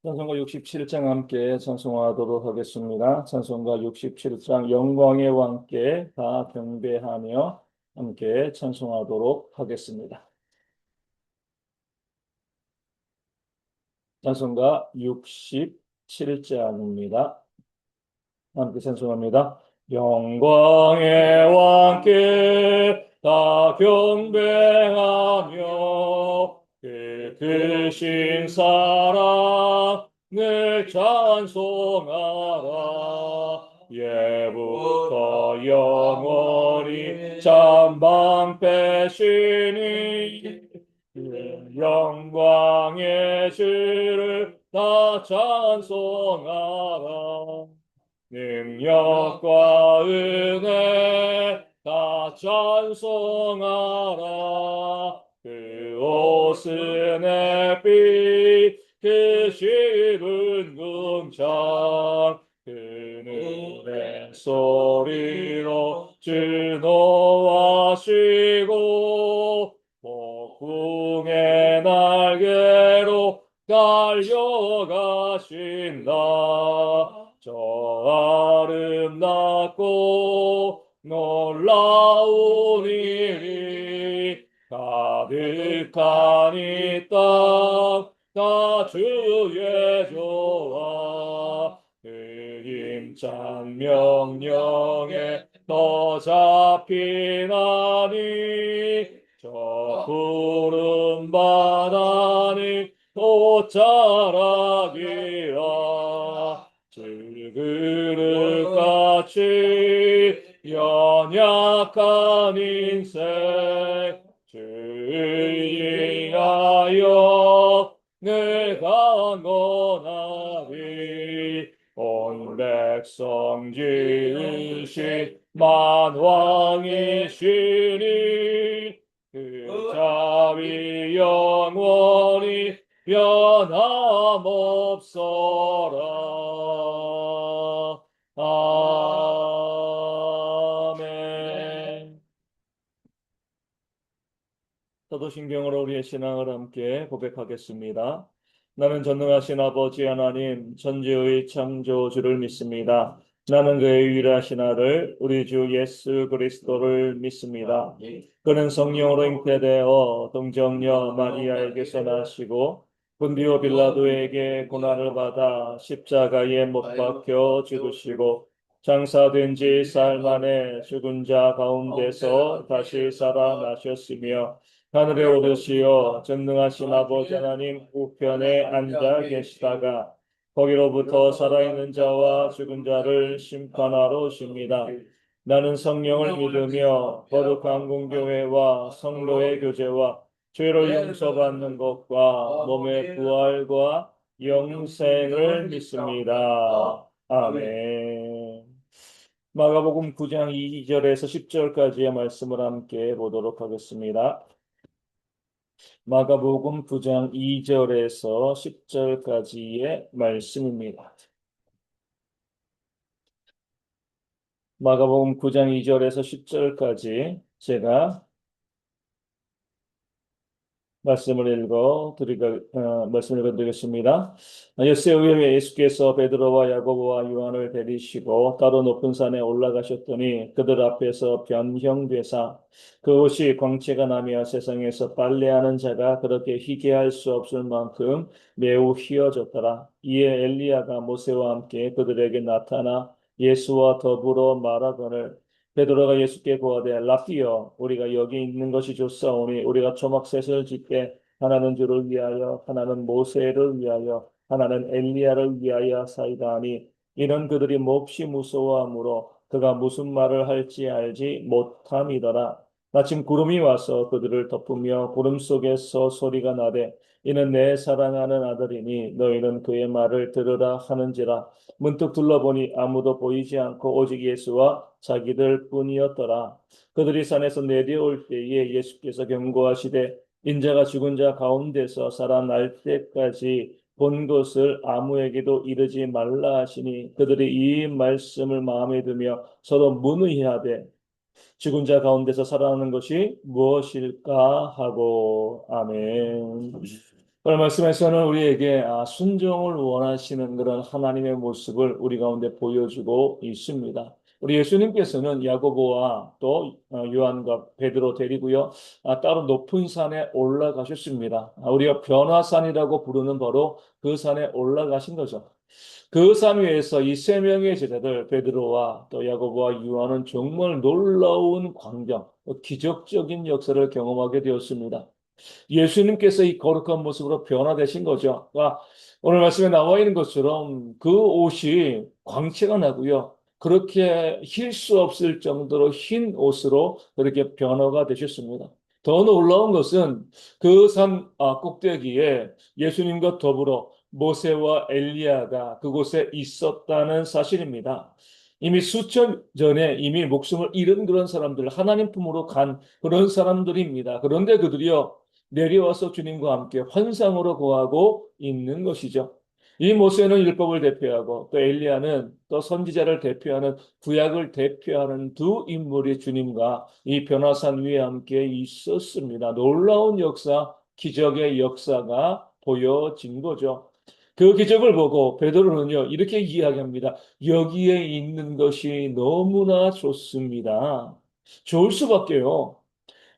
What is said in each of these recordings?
찬송가 67장 함께 찬송하도록 하겠습니다. 찬송가 67장 영광의 왕께 다 경배하며 함께 찬송하도록 하겠습니다. 찬송가 67장입니다. 함께 찬송합니다. 영광의 왕께 다 경배하며 크신 사랑을 찬송하라. 예부터 영원히 잠방패시니 영광의 주를 다 찬송하라. 능력과 은혜 다 찬송하라. 그 옷은 햇빛 그 실은 궁창 그 눈의 소리로 주 노하시고 폭풍의 날개로 달려가신다. 저 아름답고 놀라운 일이 가득한 이 땅 다 주의 조화 그 힘찬 명령에 더 잡히나니 저 푸른 바다는 또 자라기라. 질그릇같이 연약한 인생 주의하여 내가 원하리. 온 백성 지으신 만왕이시니 그 자비 영원히 변함없어라. 아멘. 사도신경으로 우리의 신앙을 함께 고백하겠습니다. 나는 전능하신 아버지 하나님, 천지의 창조주를 믿습니다. 나는 그의 유일하신 아들, 우리 주 예수 그리스도를 믿습니다. 그는 성령으로 잉태되어 동정녀 마리아에게서 나시고 본디오 빌라도에게 고난을 받아 십자가에 못 박혀 죽으시고 장사된 지 사흘 만에 죽은 자 가운데서 다시 살아나셨으며 하늘에 오르시어 전능하신 아버지 하나님 우편에 앉아 계시다가 거기로부터 살아있는 자와 죽은 자를 심판하러 오십니다. 나는 성령을 믿으며 거룩한 공교회와 성도의 교제와 죄를 용서받는 것과 몸의 부활과 영생을 믿습니다. 아멘. 마가복음 9장 2절에서 10절까지의 말씀을 함께 보도록 하겠습니다. 마가복음 9장 2절에서 10절까지의 말씀입니다. 마가복음 9장 2절에서 10절까지 제가 말씀을 읽어드리겠습니다. 엿새 오후에 예수께서 베드로와 야고보와 요한을 데리시고 따로 높은 산에 올라가셨더니 그들 앞에서 변형되사 그 옷이 광채가 나며 세상에서 빨래하는 자가 그렇게 희게 할 수 없을 만큼 매우 희어졌더라. 이에 엘리야가 모세와 함께 그들에게 나타나 예수와 더불어 말하거늘 베드로가 예수께 고하되 라피여 우리가 여기 있는 것이 좋사오니 우리가 초막셋을 짓되 하나는 주를 위하여 하나는 모세를 위하여 하나는 엘리야를 위하여 사이다 하니 이는 그들이 몹시 무서워하므로 그가 무슨 말을 할지 알지 못함이더라. 마침 구름이 와서 그들을 덮으며 구름 속에서 소리가 나되 이는 내 사랑하는 아들이니 너희는 그의 말을 들으라 하는지라. 문득 둘러보니 아무도 보이지 않고 오직 예수와 자기들 뿐이었더라. 그들이 산에서 내려올 때에 예수께서 경고하시되 인자가 죽은 자 가운데서 살아날 때까지 본 것을 아무에게도 이르지 말라 하시니 그들이 이 말씀을 마음에 두며 서로 문의하되 죽은 자 가운데서 살아나는 것이 무엇일까 하고 아멘. 오늘 말씀에서는 우리에게 순종을 원하시는 그런 하나님의 모습을 우리 가운데 보여주고 있습니다. 우리 예수님께서는 야고보와 또 요한과 베드로 데리고요, 따로 높은 산에 올라가셨습니다. 우리가 변화산이라고 부르는 바로 그 산에 올라가신 거죠. 그 산 위에서 이 세 명의 제자들 베드로와 또 야고보와 요한은 정말 놀라운 광경, 기적적인 역사를 경험하게 되었습니다. 예수님께서 이 거룩한 모습으로 변화되신 거죠. 그러니까 오늘 말씀에 나와 있는 것처럼 그 옷이 광채가 나고요. 그렇게 힐 수 없을 정도로 흰 옷으로 그렇게 변화가 되셨습니다. 더 놀라운 것은 그 산 꼭대기에 예수님과 더불어 모세와 엘리야가 그곳에 있었다는 사실입니다. 이미 수천 전에 이미 목숨을 잃은 그런 사람들, 하나님 품으로 간 그런 사람들입니다. 그런데 그들이요, 내려와서 주님과 함께 환상으로 거하고 있는 것이죠. 이 모세는 율법을 대표하고 또 엘리야는 또 선지자를 대표하는 구약을 대표하는 두 인물이 주님과 이 변화산 위에 함께 있었습니다. 놀라운 역사, 기적의 역사가 보여진 거죠. 그 기적을 보고 베드로는요 이렇게 이야기합니다. 여기에 있는 것이 너무나 좋습니다. 좋을 수밖에요.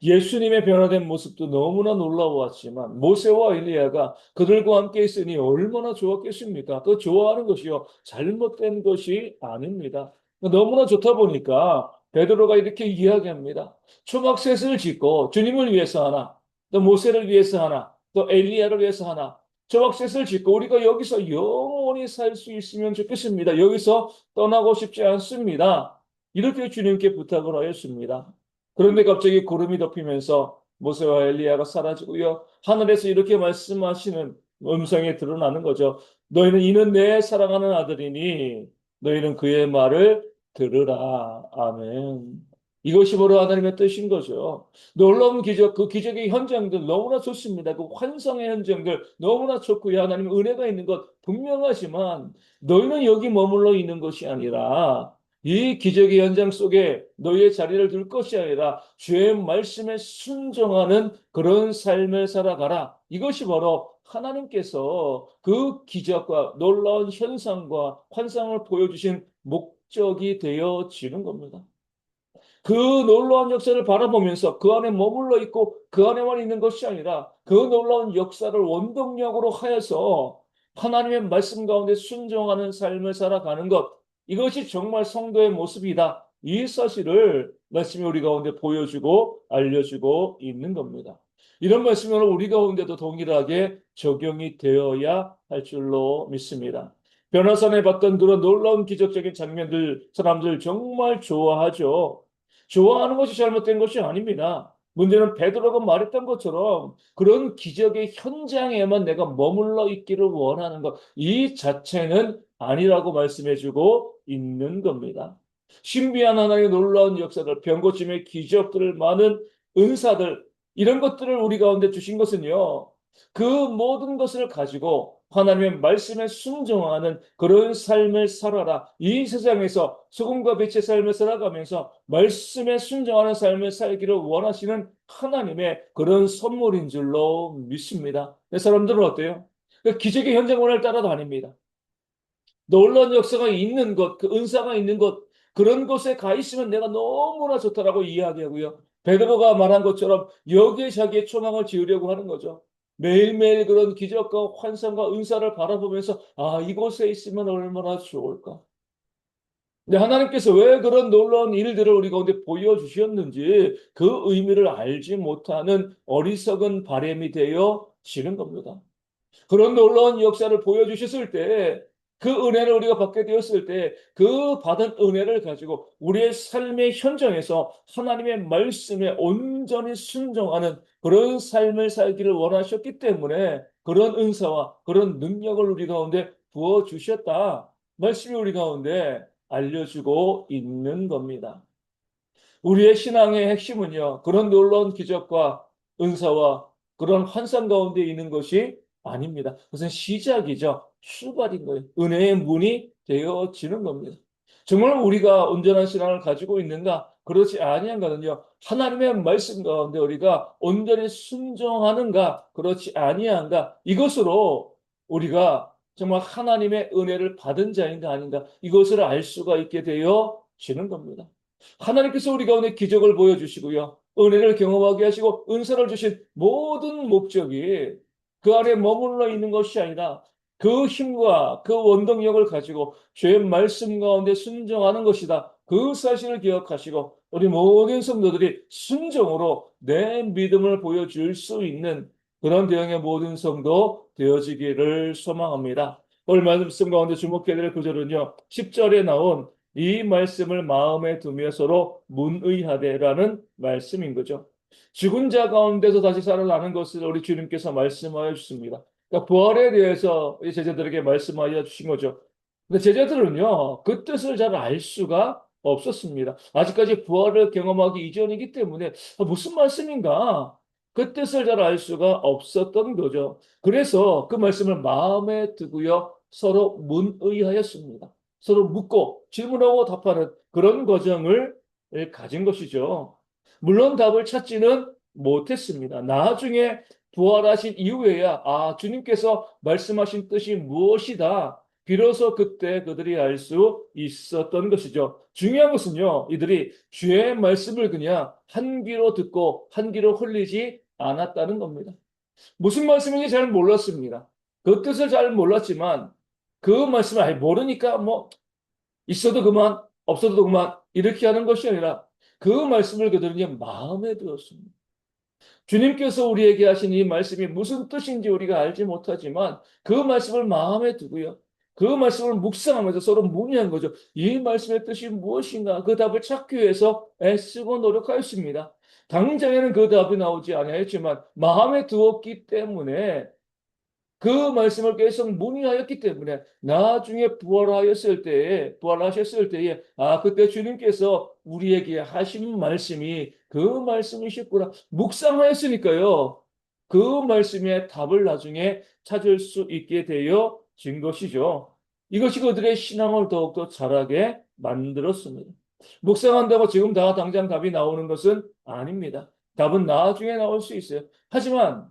예수님의 변화된 모습도 너무나 놀라웠지만 모세와 엘리야가 그들과 함께 있으니 얼마나 좋았겠습니까? 그 좋아하는 것이요 잘못된 것이 아닙니다. 너무나 좋다 보니까 베드로가 이렇게 이야기합니다. 초막셋을 짓고 주님을 위해서 하나, 또 모세를 위해서 하나, 또 엘리야를 위해서 하나. 초막셋을 짓고 우리가 여기서 영원히 살 수 있으면 좋겠습니다. 여기서 떠나고 싶지 않습니다. 이렇게 주님께 부탁을 하였습니다. 그런데 갑자기 구름이 덮이면서 모세와 엘리야가 사라지고요. 하늘에서 이렇게 말씀하시는 음성이 드러나는 거죠. 너희는 이는 내 사랑하는 아들이니 너희는 그의 말을 들으라. 아멘. 이것이 바로 하나님의 뜻인 거죠. 놀라운 기적, 그 기적의 현장들 너무나 좋습니다. 그 환상의 현장들 너무나 좋고요. 하나님 은혜가 있는 것 분명하지만 너희는 여기 머물러 있는 것이 아니라 이 기적의 현장 속에 너희의 자리를 둘 것이 아니라 주의 말씀에 순종하는 그런 삶을 살아가라. 이것이 바로 하나님께서 그 기적과 놀라운 현상과 환상을 보여주신 목적이 되어지는 겁니다. 그 놀라운 역사를 바라보면서 그 안에 머물러 있고 그 안에만 있는 것이 아니라 그 놀라운 역사를 원동력으로 하여서 하나님의 말씀 가운데 순종하는 삶을 살아가는 것, 이것이 정말 성도의 모습이다. 이 사실을 말씀이 우리 가운데 보여주고 알려주고 있는 겁니다. 이런 말씀은 우리 가운데도 동일하게 적용이 되어야 할 줄로 믿습니다. 변화산에 봤던 그런 놀라운 기적적인 장면들 사람들 정말 좋아하죠. 좋아하는 것이 잘못된 것이 아닙니다. 문제는 베드로가 말했던 것처럼 그런 기적의 현장에만 내가 머물러 있기를 원하는 것, 이 자체는 아니라고 말씀해주고 있는 겁니다. 신비한 하나님의 놀라운 역사들, 병고침의 기적들을 많은 은사들, 이런 것들을 우리 가운데 주신 것은요, 그 모든 것을 가지고 하나님의 말씀에 순종하는 그런 삶을 살아라. 이 세상에서 소금과 빛의 삶을 살아가면서 말씀에 순종하는 삶을 살기를 원하시는 하나님의 그런 선물인 줄로 믿습니다. 사람들은 어때요? 그 기적의 현장원을 따라다닙니다. 놀라운 역사가 있는 것, 그 은사가 있는 것, 그런 곳에 가 있으면 내가 너무나 좋다라고 이야기하고요. 베드로가 말한 것처럼 여기에 자기의 초망을 지으려고 하는 거죠. 매일매일 그런 기적과 환상과 은사를 바라보면서 이곳에 있으면 얼마나 좋을까. 근데 하나님께서 왜 그런 놀라운 일들을 우리 가운데 보여주셨는지 그 의미를 알지 못하는 어리석은 바램이 되어지는 겁니다. 그런 놀라운 역사를 보여주셨을 때, 그 은혜를 우리가 받게 되었을 때, 그 받은 은혜를 가지고 우리의 삶의 현장에서 하나님의 말씀에 온전히 순종하는 그런 삶을 살기를 원하셨기 때문에 그런 은사와 그런 능력을 우리 가운데 부어주셨다. 말씀이 우리 가운데 알려주고 있는 겁니다. 우리의 신앙의 핵심은요, 그런 놀라운 기적과 은사와 그런 환상 가운데 있는 것이 아닙니다. 그것은 시작이죠. 출발인 거예요. 은혜의 문이 되어지는 겁니다. 정말 우리가 온전한 신앙을 가지고 있는가? 그렇지 아니한가는요. 하나님의 말씀 가운데 우리가 온전히 순종하는가, 그렇지 아니한가, 이것으로 우리가 정말 하나님의 은혜를 받은 자인가 아닌가, 이것을 알 수가 있게 되어지는 겁니다. 하나님께서 우리 가운데 기적을 보여주시고요. 은혜를 경험하게 하시고 은사를 주신 모든 목적이 그 안에 머물러 있는 것이 아니라 그 힘과 그 원동력을 가지고 주의 말씀 가운데 순종하는 것이다. 그 사실을 기억하시고 우리 모든 성도들이 순종으로 내 믿음을 보여줄 수 있는 그런 대형의 모든 성도 되어지기를 소망합니다. 오늘 말씀 가운데 주목해야 될 구절은요. 10절에 나온 이 말씀을 마음에 두며 서로 문의하되라는 말씀인 거죠. 죽은 자 가운데서 다시 살아나는 것을 우리 주님께서 말씀하여 주십니다. 그러니까 부활에 대해서 제자들에게 말씀하여 주신 거죠. 근데 제자들은요, 그 뜻을 잘 알 수가 없었습니다. 아직까지 부활을 경험하기 이전이기 때문에 무슨 말씀인가? 그 뜻을 잘 알 수가 없었던 거죠. 그래서 그 말씀을 마음에 두고요, 서로 문의하였습니다. 서로 묻고 질문하고 답하는 그런 과정을 가진 것이죠. 물론 답을 찾지는 못했습니다. 나중에 부활하신 이후에야 주님께서 말씀하신 뜻이 무엇이다. 비로소 그때 그들이 알 수 있었던 것이죠. 중요한 것은요, 이들이 주의 말씀을 그냥 한 귀로 듣고 한 귀로 흘리지 않았다는 겁니다. 무슨 말씀인지 잘 몰랐습니다. 그 뜻을 잘 몰랐지만 그 말씀을 모르니까 뭐 있어도 그만, 없어도 그만, 이렇게 하는 것이 아니라 그 말씀을 그들은 마음에 두었습니다. 주님께서 우리에게 하신 이 말씀이 무슨 뜻인지 우리가 알지 못하지만 그 말씀을 마음에 두고요. 그 말씀을 묵상하면서 서로 문의한 거죠. 이 말씀의 뜻이 무엇인가? 그 답을 찾기 위해서 애쓰고 노력하였습니다. 당장에는 그 답이 나오지 않았지만 마음에 두었기 때문에 그 말씀을 계속 문의하였기 때문에 나중에 부활하셨을 때에 그때 주님께서 우리에게 하신 말씀이 그 말씀이셨구나 묵상하였으니까요. 그 말씀의 답을 나중에 찾을 수 있게 되어진 것이죠. 이것이 그들의 신앙을 더욱더 자라게 만들었습니다. 묵상한다고 지금 다 당장 답이 나오는 것은 아닙니다. 답은 나중에 나올 수 있어요. 하지만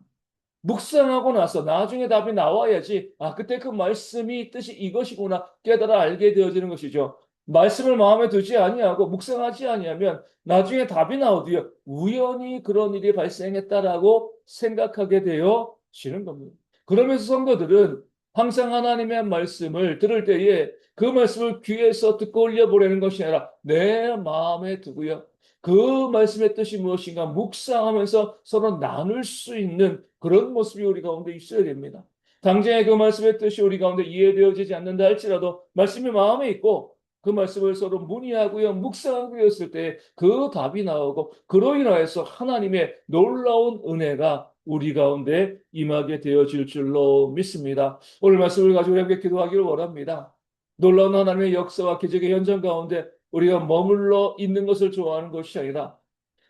묵상하고 나서 나중에 답이 나와야지, 그때 그 말씀이 뜻이 이것이구나 깨달아 알게 되어지는 것이죠. 말씀을 마음에 두지 아니하고 묵상하지 아니하면 나중에 답이 나오디요. 우연히 그런 일이 발생했다라고 생각하게 되어지는 겁니다. 그러면서 성도들은 항상 하나님의 말씀을 들을 때에 그 말씀을 귀에서 듣고 올려보내는 것이 아니라 내 마음에 두고요. 그 말씀의 뜻이 무엇인가 묵상하면서 서로 나눌 수 있는 그런 모습이 우리 가운데 있어야 됩니다. 당장에 그 말씀의 뜻이 우리 가운데 이해되어지지 않는다 할지라도 말씀이 마음에 있고 그 말씀을 서로 문의하고요, 묵상하고 했을 때 그 답이 나오고 그로 인하여서 하나님의 놀라운 은혜가 우리 가운데 임하게 되어질 줄로 믿습니다. 오늘 말씀을 가지고 함께 기도하기를 원합니다. 놀라운 하나님의 역사와 기적의 현장 가운데 우리가 머물러 있는 것을 좋아하는 것이 아니라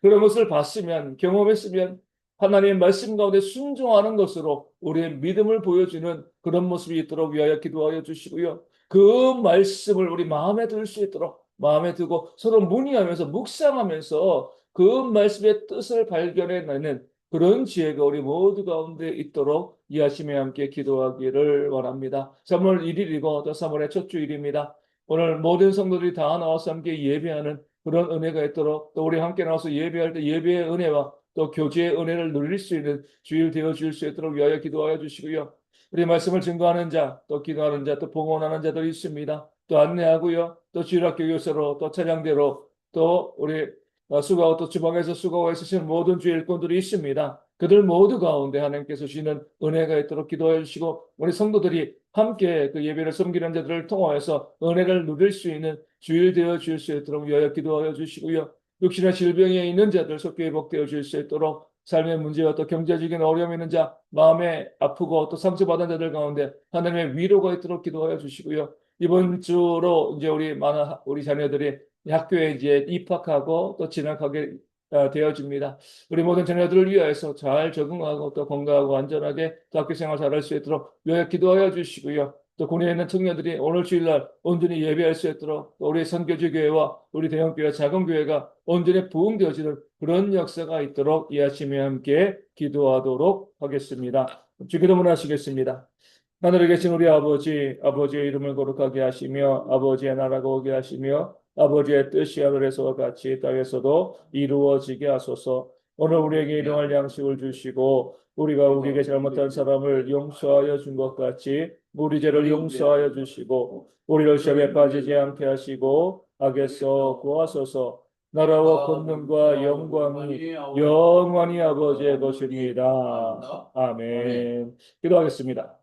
그런 것을 봤으면 경험했으면 하나님의 말씀 가운데 순종하는 것으로 우리의 믿음을 보여주는 그런 모습이 있도록 위하여 기도하여 주시고요. 그 말씀을 우리 마음에 들 수 있도록 마음에 두고 서로 문의하면서 묵상하면서 그 말씀의 뜻을 발견해내는 그런 지혜가 우리 모두 가운데 있도록 이하심에 함께 기도하기를 원합니다. 3월 1일이고 또 3월의 첫 주일입니다. 오늘 모든 성도들이 다 나와서 함께 예배하는 그런 은혜가 있도록 또 우리 함께 나와서 예배할 때 예배의 은혜와 또 교제의 은혜를 누릴 수 있는 주일 되어 줄 수 있도록 위하여 기도하여 주시고요. 우리 말씀을 증거하는 자, 또 기도하는 자, 또 봉헌하는 자들이 있습니다. 또 안내하고요. 또 주일학교 교사로 또 찬양대로 또 우리 수고하고 또 주방에서 수고하고 있으시는 모든 주의 일꾼들이 있습니다. 그들 모두 가운데 하나님께서 주시는 은혜가 있도록 기도해 주시고 우리 성도들이 함께 그 예배를 섬기는 자들을 통하여서 은혜를 누릴 수 있는 주일 되어 줄 수 있도록 위하여 기도하여 주시고요. 육신의 질병에 있는 자들 속히 회복되어 줄 수 있도록 삶의 문제와 또 경제적인 어려움이 있는 자, 마음에 아프고 또 상처받은 자들 가운데 하나님의 위로가 있도록 기도하여 주시고요. 이번 주로 이제 우리 자녀들이 학교에 이제 입학하고 또 진학하게 되어집니다. 우리 모든 자녀들을 위하여서 잘 적응하고 또 건강하고 안전하게 또 학교 생활 잘할 수 있도록 위하여 기도하여 주시고요. 또 군에 있는 청년들이 오늘 주일날 온전히 예배할 수 있도록 또 우리 선교지 교회와 우리 대형교회, 작은 교회가 온전히 부흥되어지는 그런 역사가 있도록 이 아침에 함께 기도하도록 하겠습니다. 주기도문 하시겠습니다. 하늘에 계신 우리 아버지, 아버지의 이름을 거룩하게 하시며 아버지의 나라가 오게 하시며 아버지의 뜻이 하늘에서와 같이 땅에서도 이루어지게 하소서. 오늘 우리에게 일용할 양식을 주시고 우리가 우리에게 잘못한 사람을 용서하여 준 것 같이 우리 죄를 용서하여 주시고 우리를 시험에 빠지지 않게 하시고 악에서 구하소서. 나라와 권능과 영광이 영원히 아버지의 것입니다. 아멘. 기도하겠습니다.